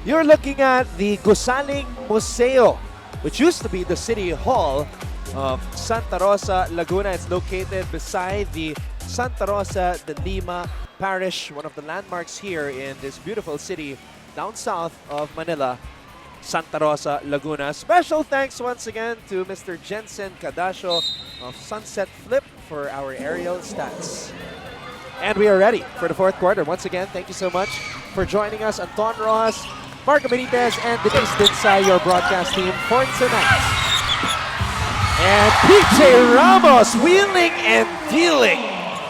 You're looking at the Gusaling Museo, which used to be the City Hall of Santa Rosa, Laguna. It's located beside the Santa Rosa de Lima Parish, one of the landmarks here in this beautiful city down south of Manila, Santa Rosa, Laguna. Special thanks once again to Mr. Jensen Cadasio of Sunset Flip for our aerial stats. And we are ready for the fourth quarter. Once again, thank you so much for joining us. Anton Rojas, Marco Benitez, and Denise Dinsay, your broadcast team for tonight. And PJ Ramos wheeling and dealing.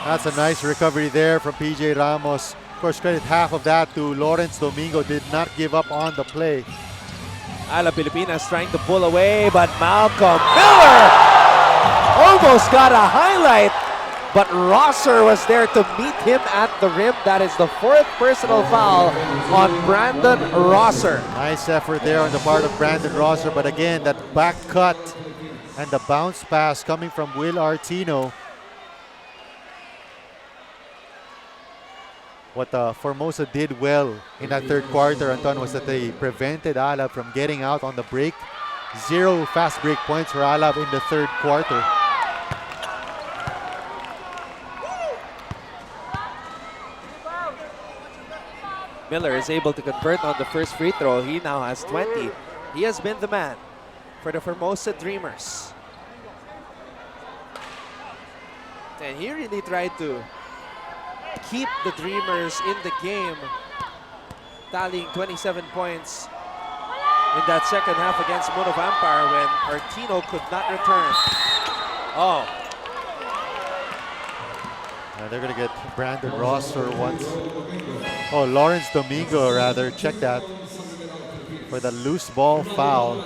That's a nice recovery there from PJ Ramos. Of course, credit half of that to Lawrence Domingo. Did not give up on the play. Alab Filipinas trying to pull away, but Malcolm Miller almost got a highlight. But Rosa was there to meet him at the rim. That is the fourth personal foul on Brandon Rosa. Nice effort there on the part of Brandon Rosa. But again, that back cut and the bounce pass coming from Will Artino. What Formosa did well in that third quarter, Anton, was that they prevented Alab from getting out on the break. 0 fast break points for Alab in the third quarter. Miller is able to convert on the first free throw. He now has 20. He has been the man for the Formosa Dreamers. And he really tried to keep the Dreamers in the game, tallying 27 points in that second half against Mono Vampire when Artino could not return. Oh. They're going to get Brandon Rosa once. Oh, Lawrence Domingo, rather. Check that. For the loose ball foul.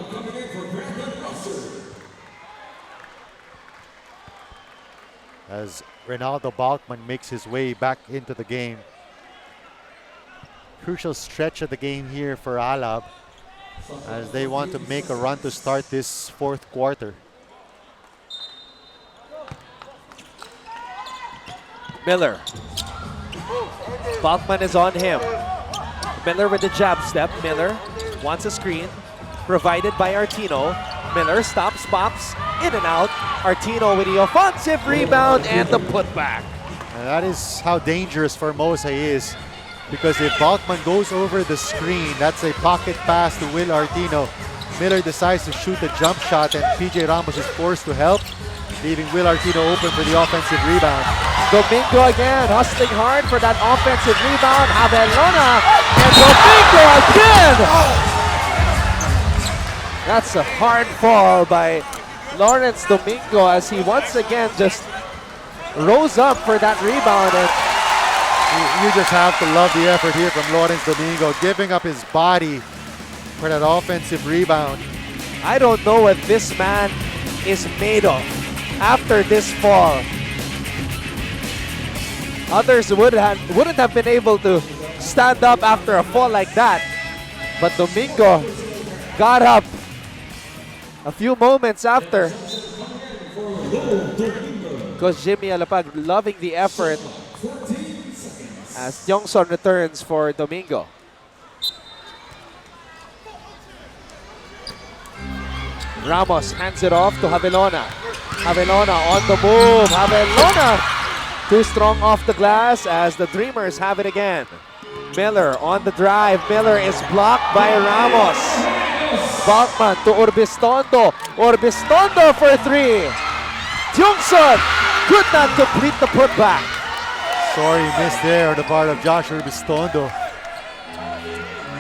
As Ronaldo Balkman makes his way back into the game. Crucial stretch of the game here for Alab as they want to make a run to start this fourth quarter. Miller. Balkman is on him. Miller with the jab step. Miller wants a screen provided by Artino. Miller stops, pops, in and out. Artino with the offensive rebound and the putback. And that is how dangerous Formosa is, because if Balkman goes over the screen, that's a pocket pass to Will Artino. Miller decides to shoot the jump shot and PJ Ramos is forced to help, leaving Will Artino open for the offensive rebound. Domingo again, hustling hard for that offensive rebound. Javelona and Domingo again! That's a hard fall by Lawrence Domingo as he once again just rose up for that rebound. And you just have to love the effort here from Lawrence Domingo, giving up his body for that offensive rebound. I don't know what this man is made of after this fall. Others wouldn't have been able to stand up after a fall like that. But Domingo got up a few moments after. Coach Jimmy Alapag loving the effort as Yongson returns for Domingo. Ramos hands it off to Javelona. Javelona on the move. Javelona too strong off the glass as the Dreamers have it again. Miller on the drive. Miller is blocked by Ramos. Balkman to Urbistondo. Urbistondo for three. Tiongson could not complete the putback. Sorry, missed there on the part of Josh Urbistondo.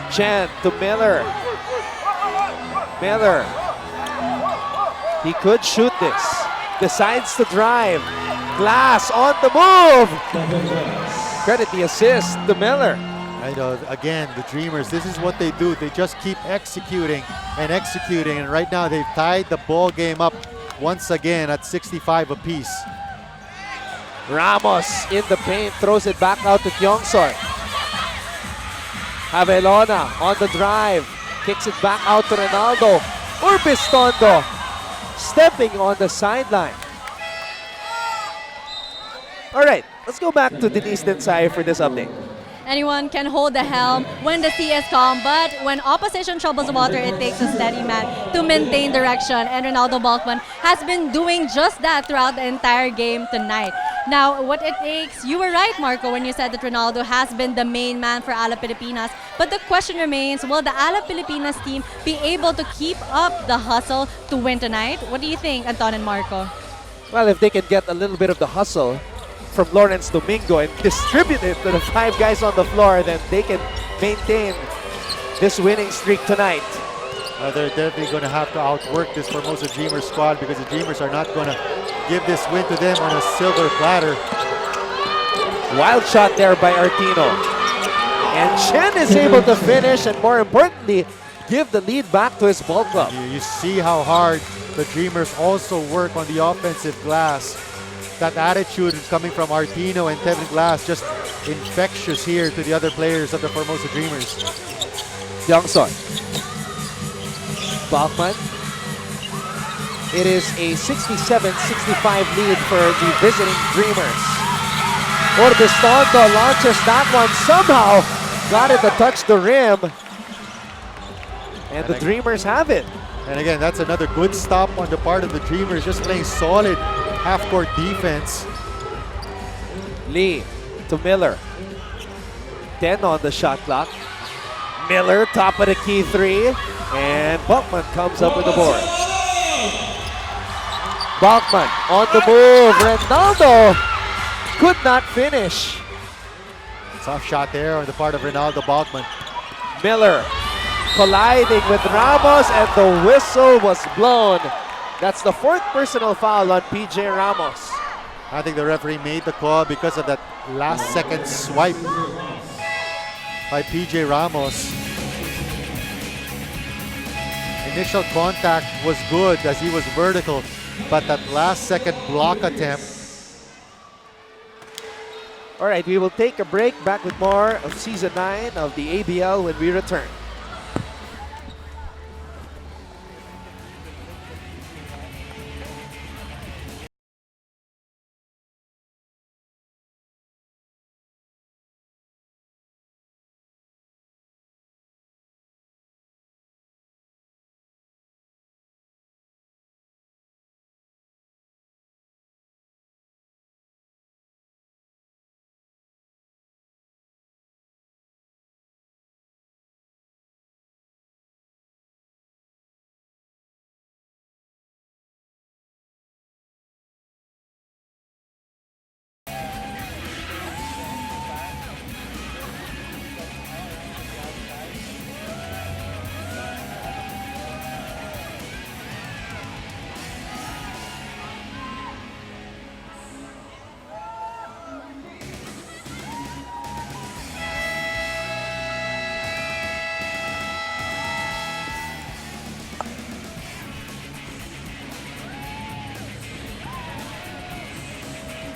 Chen to Miller. Miller. He could shoot this. Decides to drive. Glass on the move. Credit the assist to Miller. I know, again, the Dreamers, this is what they do. They just keep executing and executing. And right now, they've tied the ball game up once again at 65 apiece. Ramos in the paint, throws it back out to Tiongson. Javelona on the drive, kicks it back out to Ronaldo. Urbistondo stepping on the sideline. All right, let's go back to Denise Dinsay for this update. Anyone can hold the helm when the sea is calm, but when opposition troubles the water, it takes a steady man to maintain direction. And Ronaldo Balkman has been doing just that throughout the entire game tonight. Now, what it takes, you were right, Marco, when you said that Ronaldo has been the main man for Alab Filipinas. But the question remains, will the Alab Filipinas team be able to keep up the hustle to win tonight? What do you think, Anton and Marco? Well, if they can get a little bit of the hustle from Lawrence Domingo and distribute it to the 5 guys on the floor, then they can maintain this winning streak tonight. They're definitely going to have to outwork this Formosa Dreamers squad because the Dreamers are not going to give this win to them on a silver platter. Wild shot there by Artino. And Chen is able to finish and, more importantly, give the lead back to his ball club. You see how hard the Dreamers also work on the offensive glass. That attitude coming from Artino and Tevin Glass just infectious here to the other players of the Formosa Dreamers. Youngson. Balkman. It is a 67-65 lead for the visiting Dreamers. Orbistondo launches that one, somehow got it to touch the rim. And the Dreamers have it. And again, that's another good stop on the part of the Dreamers, just playing solid half-court defense. Lee to Miller. 10 on the shot clock. Miller, top of the key 3. And Balkman comes up with the board. Balkman on the move. Ronaldo could not finish. Tough shot there on the part of Ronaldo Balkman. Miller colliding with Ramos, and the whistle was blown. That's the 4th personal foul on PJ Ramos. I think the referee made the call because of that last second swipe by PJ Ramos. Initial contact was good as he was vertical, but that last second block attempt. All right, we will take a break. Back with more of Season 9 of the ABL when we return.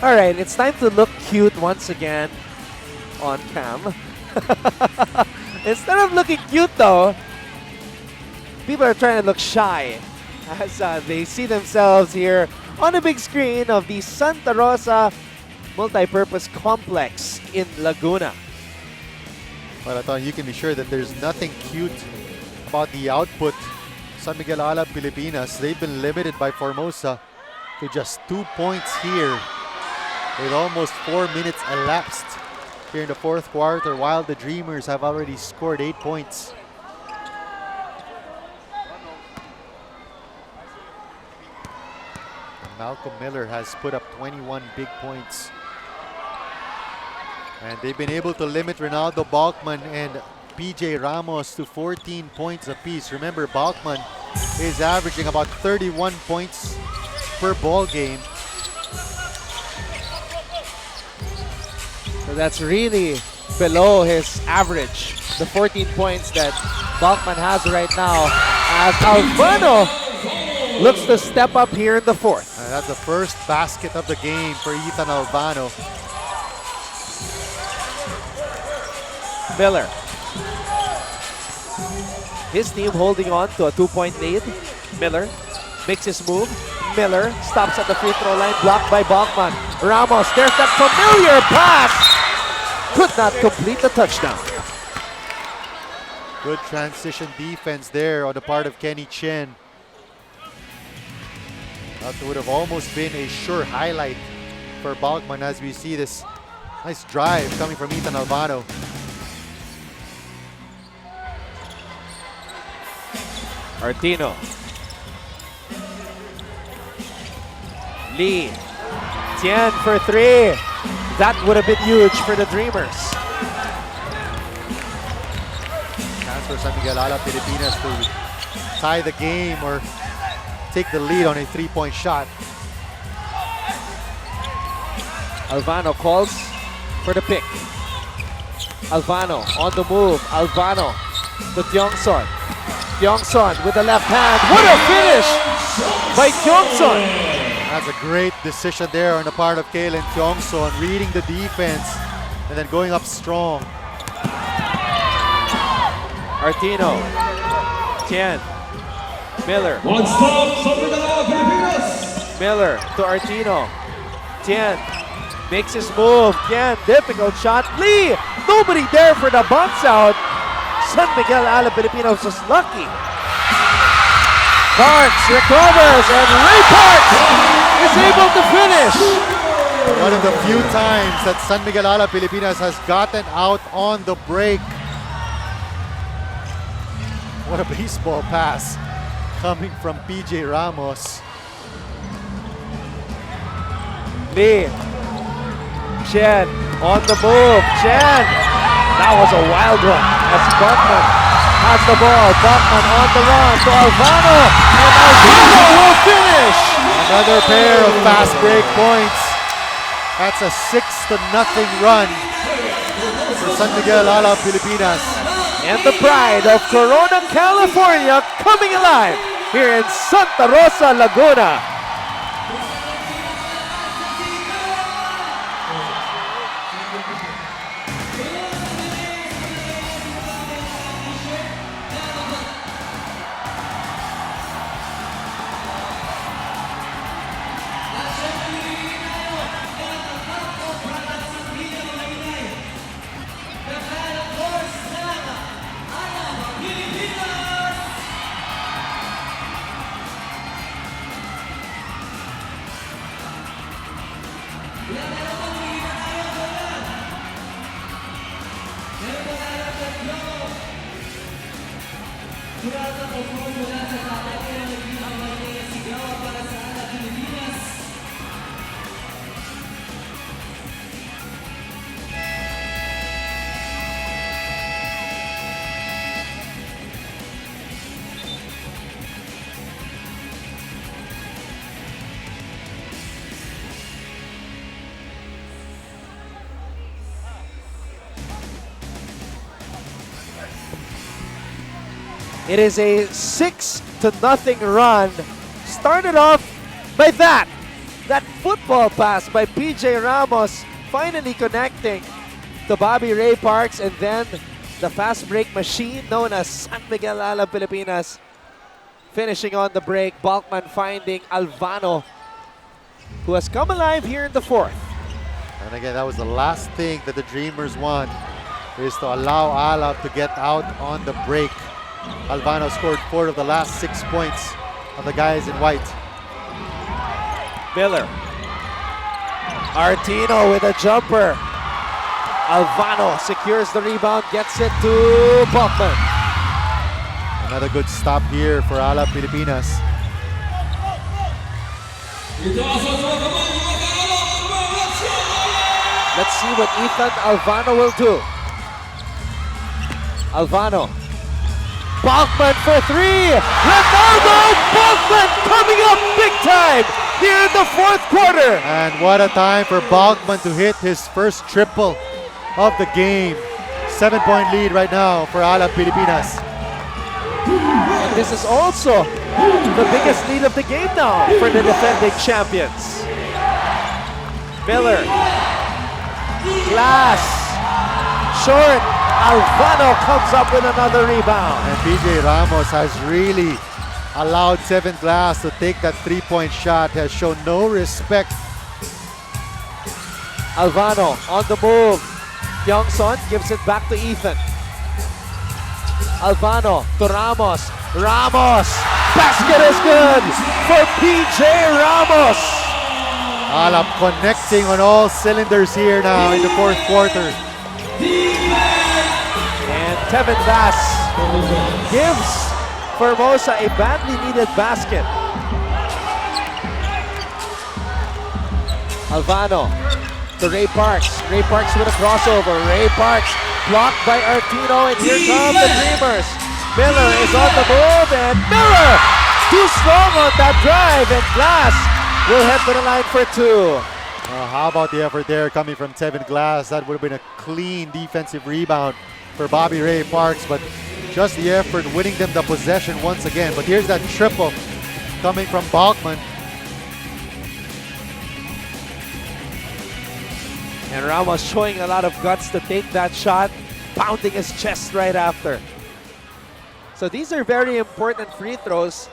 All right, it's time to look cute once again on cam. Instead of looking cute though, people are trying to look shy as they see themselves here on the big screen of the Santa Rosa Multipurpose Complex in Laguna. Well, I thought you can be sure that there's nothing cute about the output. San Miguel Alab Filipinas, they've been limited by Formosa to just 2 points here, with almost 4 minutes elapsed here in the 4th quarter, while the Dreamers have already scored 8 points. Malcolm Miller has put up 21 big points. And they've been able to limit Ronaldo Balkman and PJ Ramos to 14 points apiece. Remember, Balkman is averaging about 31 points per ball game. So that's really below his average, the 14 points that Balkman has right now, as Albano looks to step up here in the 4th. And that's the first basket of the game for Ethan Albano. Miller. His team holding on to a 2-point lead. Miller makes his move. Miller stops at the free throw line, blocked by Balkman. Ramos, there's that familiar pass could not complete the touchdown. Good transition defense there on the part of Kenny Chen. That would have almost been a sure highlight for Balkman as we see this nice drive coming from Ethan Albano. Artino. Lee. Tian for three. That would have been huge for the Dreamers. Chance for San Miguel Alab Filipinas to tie the game or take the lead on a three-point shot. Albano calls for the pick. Albano on the move. Albano to Tiongson. Tiongson with the left hand. What a finish by Tiongson! That's a great decision there on the part of Kalen Tiongson, reading the defense and then going up strong. Artino. Tian. Miller. One stop, Pilipinas. Miller to Artino. Tian makes his move. Tian, difficult shot. Lee, nobody there for the bounce out. San Miguel Alab Filipinas was lucky. Parks recovers and Ray Parks is able to finish. One of the few times that San Miguel Alab Filipinas has gotten out on the break. What a baseball pass coming from PJ Ramos. Lee. Chen on the move. Chen. That was a wild one as Bachman has the ball. Bachman on the run to Albano. And Albano will finish. Another pair of fast break points. That's a 6-0 run for San Miguel Alab Filipinas. And the pride of Corona, California coming alive here in Santa Rosa, Laguna. It is a 6-0 run. Started off by that football pass by PJ Ramos, finally connecting to Bobby Ray Parks, and then the fast break machine known as San Miguel Alab Filipinas finishing on the break. Balkman finding Albano, who has come alive here in the fourth. And again, that was the last thing that the Dreamers want, is to allow Alab to get out on the break. Albano scored 4 of the last 6 points of the guys in white. Miller. Artino with a jumper. Albano secures the rebound, gets it to Balkman. Another good stop here for Alab Filipinas. Let's see what Ethan Albano will do. Albano. Balkman for three. Ronaldo Balkman coming up big time here in the fourth quarter. And what a time for Balkman to hit his first triple of the game. 7-point lead right now for Alab Filipinas. And this is also the biggest lead of the game now for the defending champions. Miller. Glass. Short. Albano comes up with another rebound. And PJ Ramos has really allowed Seven Glass to take that 3-point shot, has shown no respect. Albano on the move. Yongson gives it back to Ethan. Albano to Ramos. Ramos! Basket is good for PJ Ramos! Alab connecting on all cylinders here now in the fourth quarter. And Tevin Bass gives Formosa a badly needed basket. Albano to Ray Parks. Ray Parks with a crossover. Ray Parks blocked by Artino, and here come the Dreamers. Miller is on the move, and Miller too strong on that drive, and Glass will head to the line for two. How about the effort there coming from Tevin Glass? That would have been a clean defensive rebound for Bobby Ray Parks, but just the effort winning them the possession once again. But here's that triple coming from Balkman. And Ramos showing a lot of guts to take that shot, pounding his chest right after. So these are very important free throws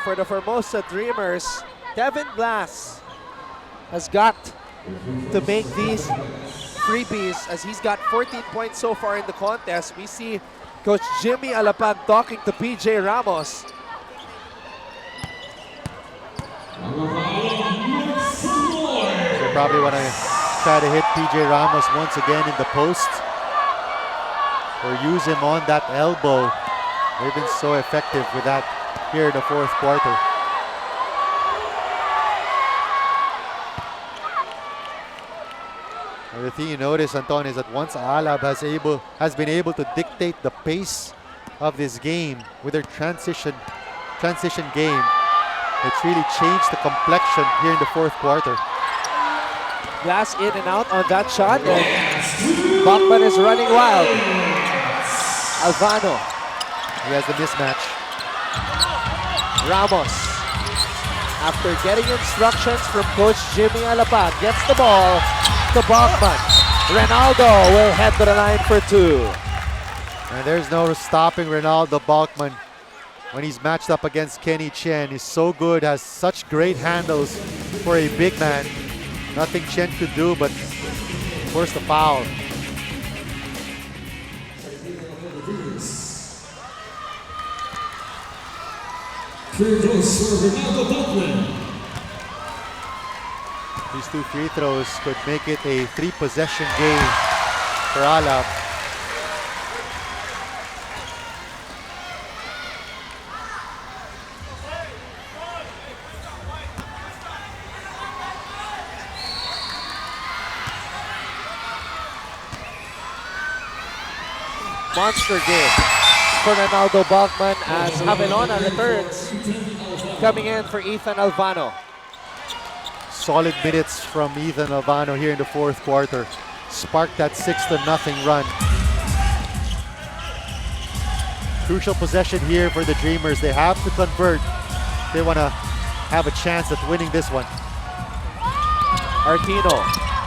for the Formosa Dreamers. Tevin Glass has got to make these freebies as he's got 14 points so far in the contest. We see Coach Jimmy Alapag talking to PJ Ramos. They probably want to try to hit PJ Ramos once again in the post or use him on that elbow. They've been so effective with that here in the fourth quarter. And the thing you notice, Anton, is that once Alab has been able to dictate the pace of this game with their transition game, it's really changed the complexion here in the fourth quarter. Glass in and out on that shot, and Bachman is running wild. Albano. He has the mismatch. Ramos, after getting instructions from Coach Jimmy Alapag, gets the ball to Bachman. Ronaldo will head to the line for two. And there's no stopping Ronaldo Balkman when he's matched up against Kenny Chen. He's so good, has such great handles for a big man. Nothing Chen could do but force the foul. Free throws for Ronaldo Balkman. These two free throws could make it a 3-possession game for Alab. Monster game for Ronaldo Bachman as Avelona returns, coming in for Ethan Albano. Solid minutes from Ethan Albano here in the fourth quarter. Sparked that 6-0 run. Crucial possession here for the Dreamers. They have to convert. They want to have a chance at winning this one. Artino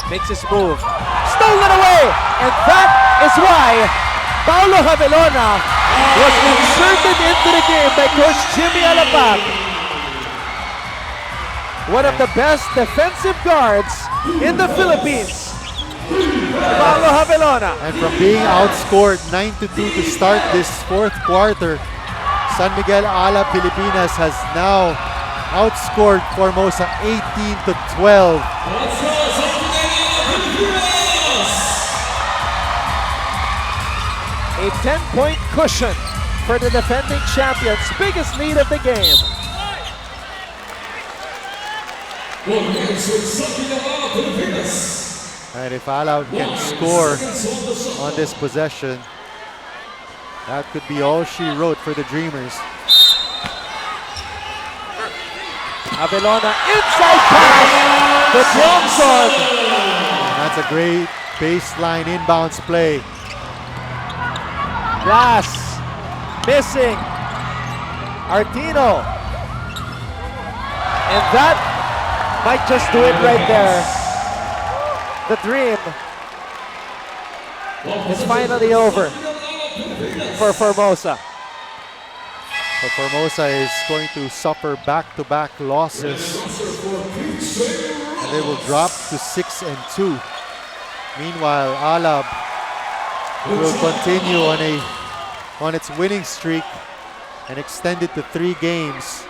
makes his move, stolen away, and that is why Paulo Avelona was inserted into the game by Coach Jimmy Alapag. One of the best defensive guards in the Philippines, Paulo Avelona. And from being outscored 9-2 to start this fourth quarter, San Miguel Alab Filipinas has now outscored Formosa 18-12. A 10-point cushion for the defending champions, biggest lead of the game. And if Alab can score on this possession, that could be all she wrote for the Dreamers. Avelona inside pass to Johnson. And that's a great baseline inbounds play. Glass missing. Artino. And that might just do it right there. The dream is finally over for Formosa. But Formosa is going to suffer back-to-back losses. And they will drop to 6-2. Meanwhile, Alab will continue on its winning streak and extend it to 3 games.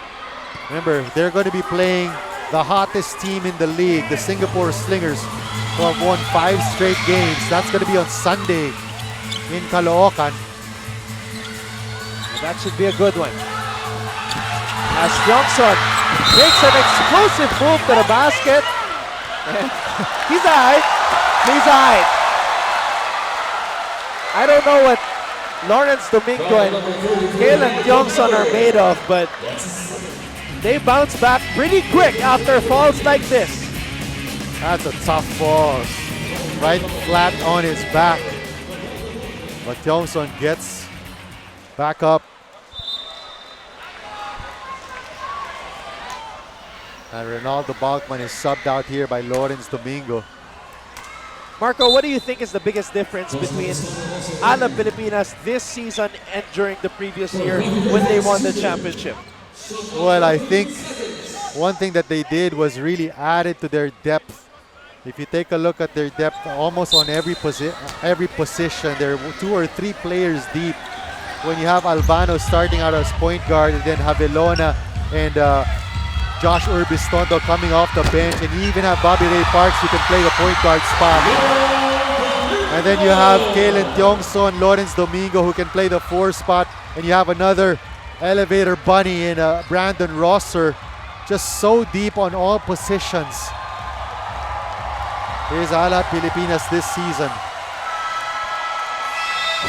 Remember, they're going to be playing the hottest team in the league, the Singapore Slingers, who have won 5 straight games. That's going to be on Sunday in Caloocan. That should be a good one. As Johnson makes an explosive move to the basket. And he's aight. He's aight. I don't know what Lawrence Domingo and Kalen Johnson are made of, but they bounce back pretty quick after falls like this. That's a tough fall. Right flat on his back. But Johnson gets back up. And Ronaldo Balkman is subbed out here by Lawrence Domingo. Marco, what do you think is the biggest difference between Alab Filipinas this season and during the previous year when they won the championship? Well, I think one thing that they did was really added to their depth. If you take a look at their depth, almost on every position, they're 2 or 3 players deep. When you have Albano starting out as point guard, and then Javelona and Josh Urbistondo coming off the bench, and you even have Bobby Ray Parks who can play the point guard spot. And then you have Kalen Tiongson, Lawrence Domingo who can play the 4 spot, and you have another elevator bunny in Brandon Rosser, just so deep on all positions. Here's Alab Filipinas this season.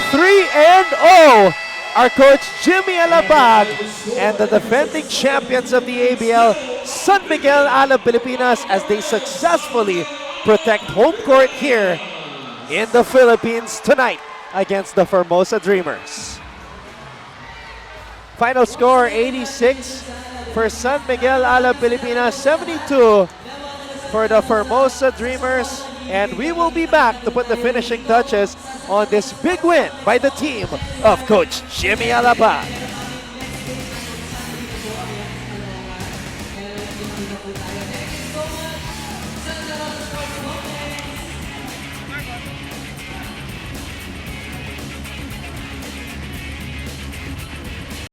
3-0 our coach Jimmy Alabag and the defending champions of the ABL, San Miguel Alab Filipinas, as they successfully protect home court here in the Philippines tonight against the Formosa Dreamers. Final score 86 for San Miguel Alab Filipinas, 72 for the Formosa Dreamers, and we will be back to put the finishing touches on this big win by the team of Coach Jimmy Alabag.